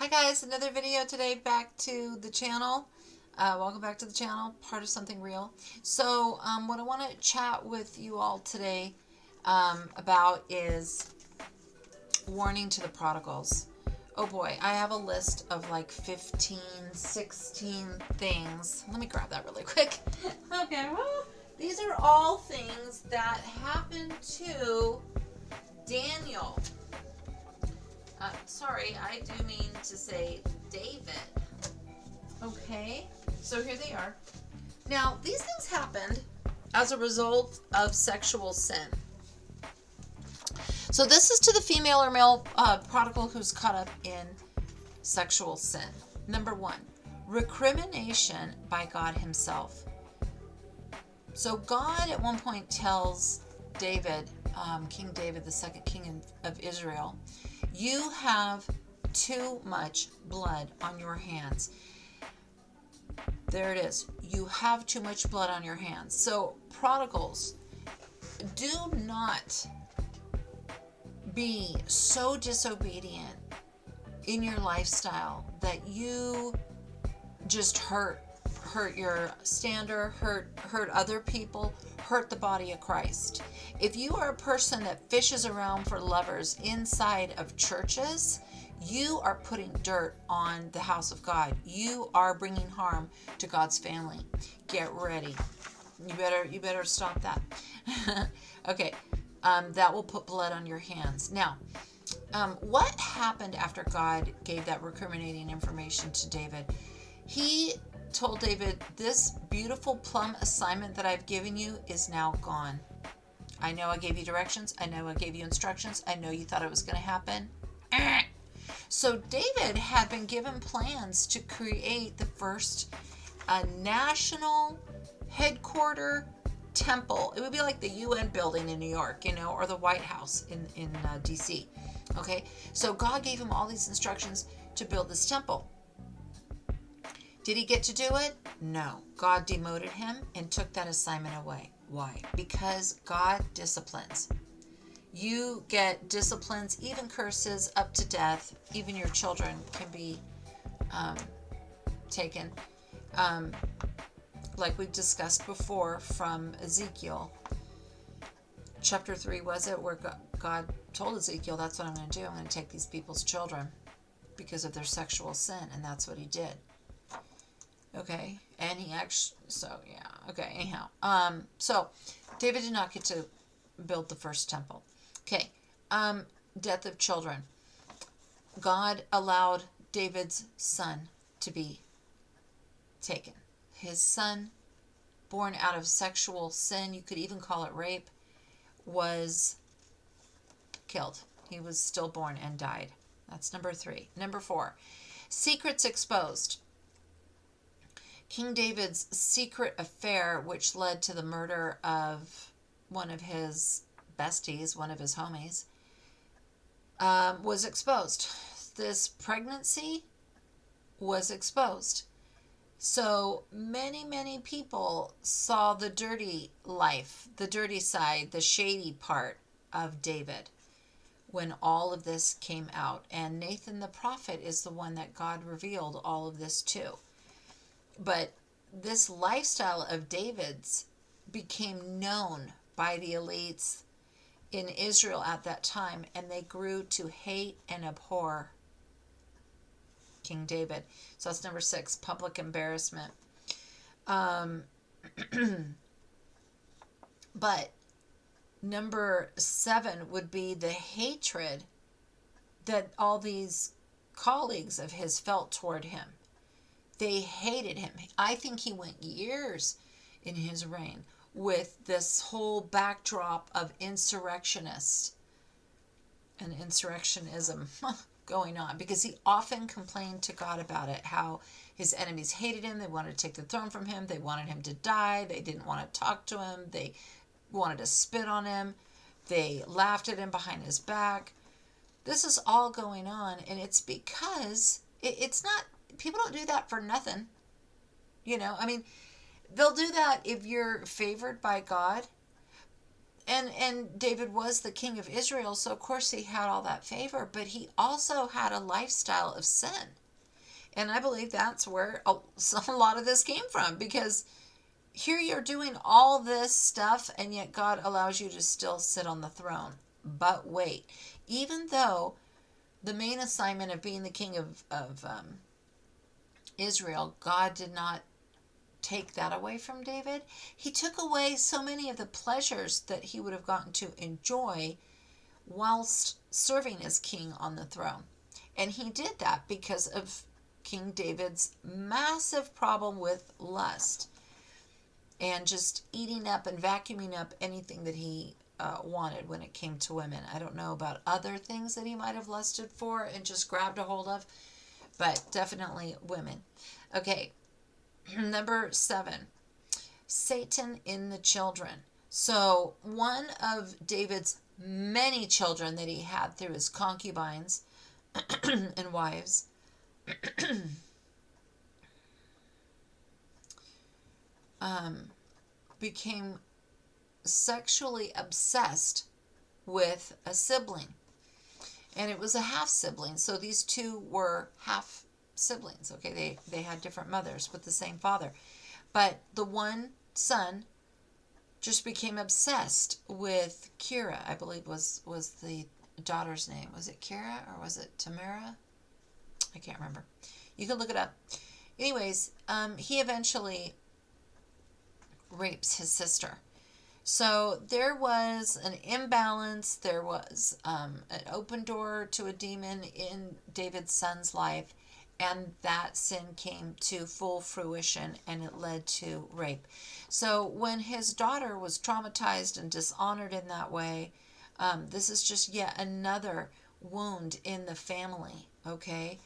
Hi guys, another video today back to the channel. Welcome back to the channel, part of Something Real. So what I want to chat with you all today about is warning to the prodigals. Oh boy, I have a list of like 15, 16 things. Let me grab that really quick. Okay, well, these are all things that happened to Daniel. Sorry, I do mean to say David. Okay, so here they are. Now, these things happened as a result of sexual sin. So, this is to the female or male prodigal who's caught up in sexual sin. Number one, recrimination by God Himself. So, God at one point tells David, King David, the second king of Israel, you have too much blood on your hands. There it is. You have too much blood on your hands. So, prodigals, do not be so disobedient in your lifestyle that you just hurt your standard, hurt other people, hurt the body of Christ. If you are a person that fishes around for lovers inside of churches, you are putting dirt on the house of God. You are bringing harm to God's family. Get ready. You better stop that. Okay, that will put blood on your hands. Now, what happened after God gave that recriminating information to David? He told David, this beautiful plum assignment that I've given you is now gone. I know I gave you directions. I know I gave you instructions. I know you thought it was going to happen. So David had been given plans to create the first national headquarter temple. It would be like the UN building in New York, or the White House in DC. Okay, so God gave him all these instructions to build this temple. Did he get to do it? No. God demoted him and took that assignment away. Why? Because God disciplines. You get disciplines, even curses, up to death. Even your children can be taken. Like we've discussed before from Ezekiel. Chapter 3, was it, where God told Ezekiel, that's what I'm going to do. I'm going to take these people's children because of their sexual sin. And that's what he did. Okay, and he actually, so yeah, okay, anyhow. So David did not get to build the first temple. Okay, death of children. God allowed David's son to be taken. His son, born out of sexual sin, you could even call it rape, was killed. He was stillborn and died. That's number 3. Number 4, secrets exposed. King David's secret affair, which led to the murder of one of his besties, one of his homies, was exposed. This pregnancy was exposed. So many people saw the dirty life, the dirty side, the shady part of David when all of this came out. And Nathan the prophet is the one that God revealed all of this to. But this lifestyle of David's became known by the elites in Israel at that time, and they grew to hate and abhor King David. So that's number 6, public embarrassment. But number 7 would be the hatred that all these colleagues of his felt toward him. They hated him. I think he went years in his reign with this whole backdrop of insurrectionists and insurrectionism going on, because he often complained to God about it, how his enemies hated him. They wanted to take the throne from him. They wanted him to die. They didn't want to talk to him. They wanted to spit on him. They laughed at him behind his back. This is all going on, and it's because it's not, people don't do that for nothing. I mean, they'll do that if you're favored by God. and David was the king of Israel, so of course he had all that favor, but he also had a lifestyle of sin. And I believe that's where a lot of this came from, because here you're doing all this stuff and yet God allows you to still sit on the throne. But wait, even though the main assignment of being the king of Israel, God did not take that away from David. He took away so many of the pleasures that he would have gotten to enjoy whilst serving as king on the throne. And he did that because of King David's massive problem with lust and just eating up and vacuuming up anything that he wanted when it came to women. I don't know about other things that he might have lusted for and just grabbed a hold of, but definitely women. Okay, number 7, Satan in the children. So one of David's many children that he had through his concubines and wives became sexually obsessed with a sibling. And it was a half sibling. So these two were half siblings. Okay, they had different mothers with the same father. But the one son just became obsessed with Kira, I believe was the daughter's name. Was it Kira or was it Tamara? I can't remember. You can look it up. Anyways, he eventually rapes his sister. So there was an imbalance. There was an open door to a demon in David's son's life, and that sin came to full fruition, and it led to rape. So when his daughter was traumatized and dishonored in that way, this is just yet another wound in the family. Okay.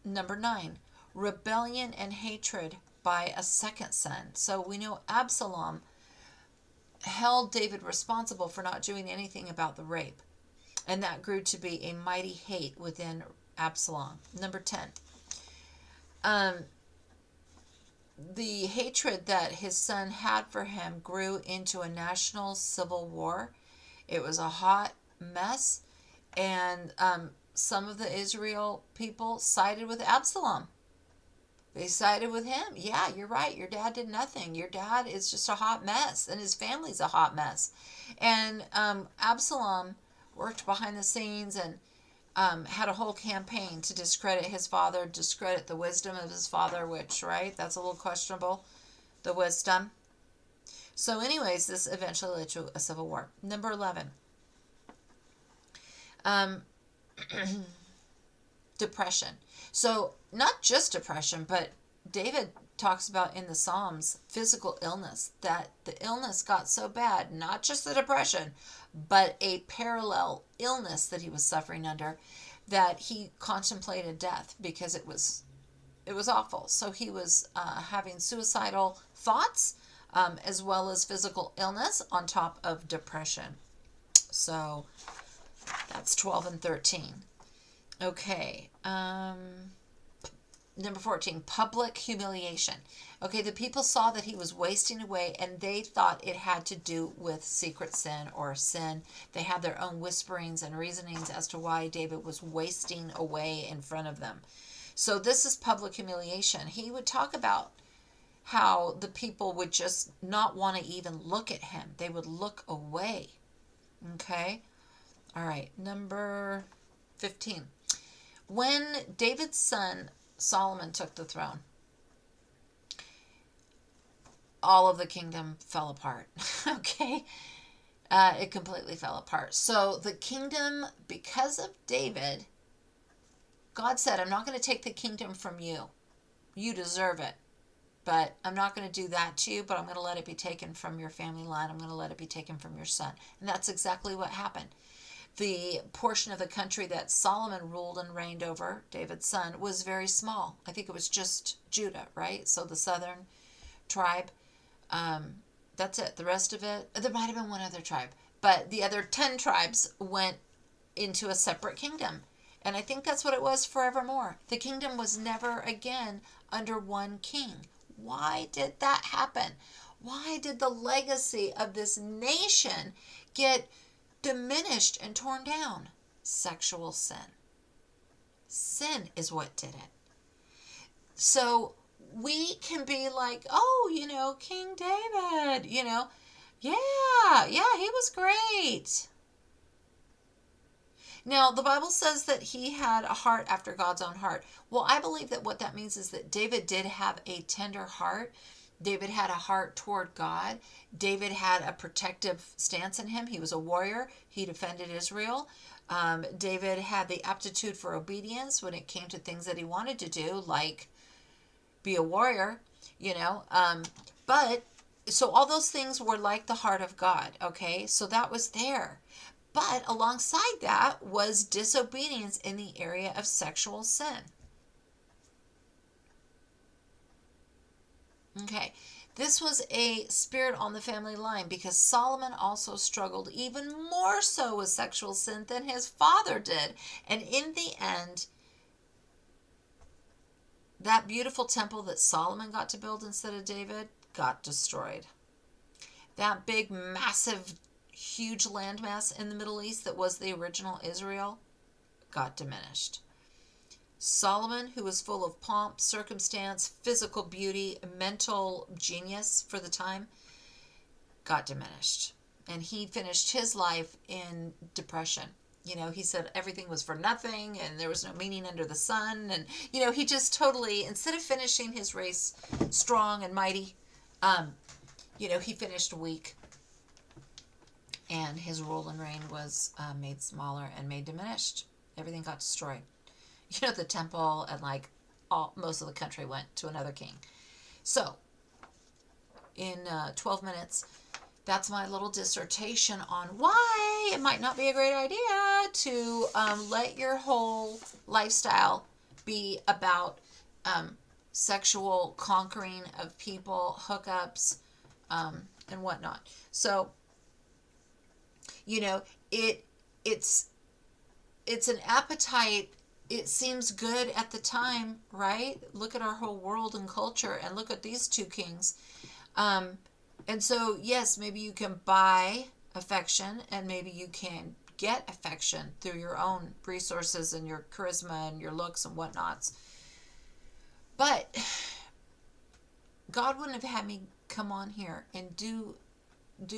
Number 9, rebellion and hatred by a second son. So we know Absalom held David responsible for not doing anything about the rape, and that grew to be a mighty hate within Absalom. Number 10, the hatred that his son had for him grew into a national civil war. It was a hot mess, and some of the Israel people sided with Absalom. They sided with him. Yeah, you're right. Your dad did nothing. Your dad is just a hot mess, and his family's a hot mess. And Absalom worked behind the scenes and had a whole campaign to discredit his father, discredit the wisdom of his father, which, right, that's a little questionable, the wisdom. So anyways, this eventually led to a civil war. Number 11. Depression. So not just depression, but David talks about in the Psalms physical illness, that the illness got so bad, not just the depression, but a parallel illness that he was suffering under, that he contemplated death because it was awful. So he was having suicidal thoughts as well as physical illness on top of depression. So that's 12 and 13. Okay. Number 14, public humiliation. Okay, the people saw that he was wasting away, and they thought it had to do with secret sin or sin. They had their own whisperings and reasonings as to why David was wasting away in front of them. So this is public humiliation. He would talk about how the people would just not want to even look at him. They would look away. Okay? All right, number 15. When David's son Solomon took the throne, all of the kingdom fell apart. Okay? It completely fell apart. So the kingdom, because of David, God said, I'm not going to take the kingdom from you. You deserve it. But I'm not going to do that to you, but I'm going to let it be taken from your family line. I'm going to let it be taken from your son. And that's exactly what happened. The portion of the country that Solomon ruled and reigned over, David's son, was very small. I think it was just Judah, right? So the southern tribe, that's it. The rest of it, there might have been one other tribe, but the other 10 tribes went into a separate kingdom. And I think that's what it was forevermore. The kingdom was never again under one king. Why did that happen? Why did the legacy of this nation get diminished and torn down? Sexual sin. Sin is what did it. So we can be like, oh, King David, yeah, he was great. Now, the Bible says that he had a heart after God's own heart. Well, I believe that what that means is that David did have a tender heart. David had a heart toward God. David had a protective stance in him. He was a warrior. He defended Israel. David had the aptitude for obedience when it came to things that he wanted to do, like be a warrior, but so all those things were like the heart of God, okay? So that was there. But alongside that was disobedience in the area of sexual sin. Okay. This was a spirit on the family line because Solomon also struggled even more so with sexual sin than his father did. And in the end, that beautiful temple that Solomon got to build instead of David got destroyed. That big, massive, huge landmass in the Middle East that was the original Israel got diminished. Solomon, who was full of pomp, circumstance, physical beauty, mental genius for the time, got diminished. And he finished his life in depression. He said everything was for nothing and there was no meaning under the sun. And, he just totally, instead of finishing his race strong and mighty, he finished weak. And his rule and reign was made smaller and made diminished. Everything got destroyed. The temple and most of the country went to another king. So, in 12 minutes, that's my little dissertation on why it might not be a great idea to let your whole lifestyle be about sexual conquering of people, hookups, and whatnot. So, it's an appetite. It seems good at the time, right? Look at our whole world and culture and look at these two kings. And so, yes, maybe you can buy affection and maybe you can get affection through your own resources and your charisma and your looks and whatnots. But God wouldn't have had me come on here and do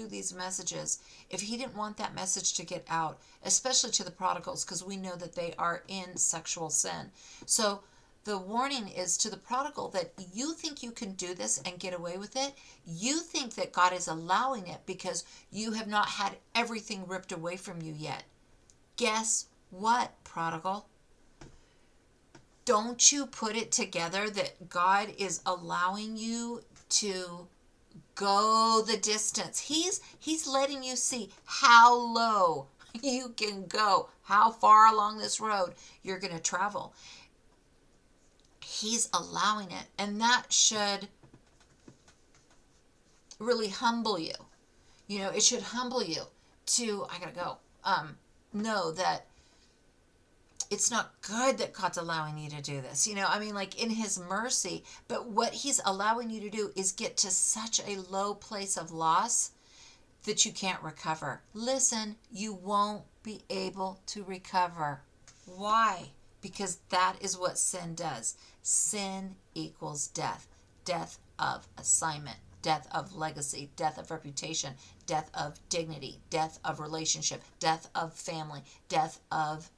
these messages if he didn't want that message to get out, especially to the prodigals, because we know that they are in sexual sin. So the warning is to the prodigal that you think you can do this and get away with it. You think that God is allowing it because you have not had everything ripped away from you yet. Guess what, prodigal? Don't you put it together that God is allowing you to go the distance. He's letting you see how low you can go, how far along this road you're going to travel. He's allowing it, and that should really humble you. It should humble you to, I gotta go, know that it's not good that God's allowing you to do this. In his mercy, but what he's allowing you to do is get to such a low place of loss that you can't recover. Listen, you won't be able to recover. Why? Because that is what sin does. Sin equals death. Death of assignment, death of legacy, death of reputation, death of dignity, death of relationship, death of family, death of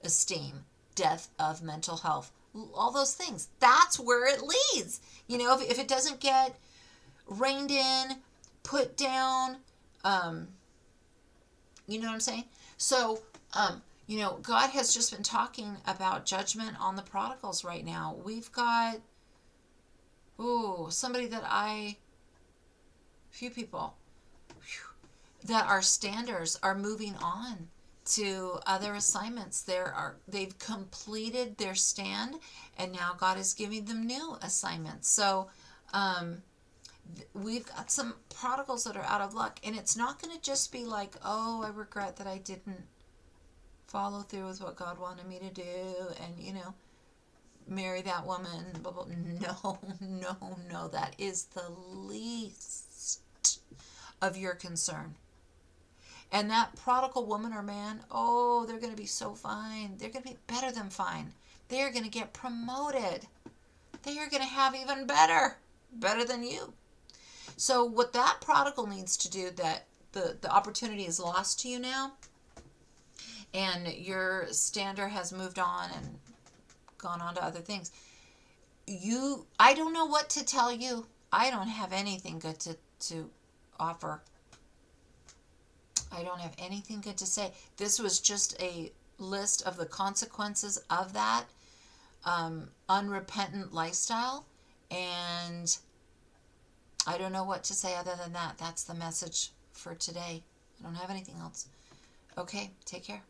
esteem, death of mental health, all those things. That's where it leads. If it doesn't get reined in, put down, you know what I'm saying? So, God has just been talking about judgment on the prodigals right now. We've got, somebody few people that are standers are moving on to other assignments. They've completed their stand, and now God is giving them new assignments. So we've got some prodigals that are out of luck, and it's not going to just be like, oh, I regret that I didn't follow through with what God wanted me to do, and marry that woman, blah, blah. No, no, no. That is the least of your concern. And that prodigal woman or man, oh, they're going to be so fine. They're going to be better than fine. They are going to get promoted. They are going to have even better than you. So what that prodigal needs to do, that the opportunity is lost to you now, and your stander has moved on and gone on to other things. I don't know what to tell you. I don't have anything good to offer. I don't have anything good to say. This was just a list of the consequences of that unrepentant lifestyle. And I don't know what to say other than that. That's the message for today. I don't have anything else. Okay, take care.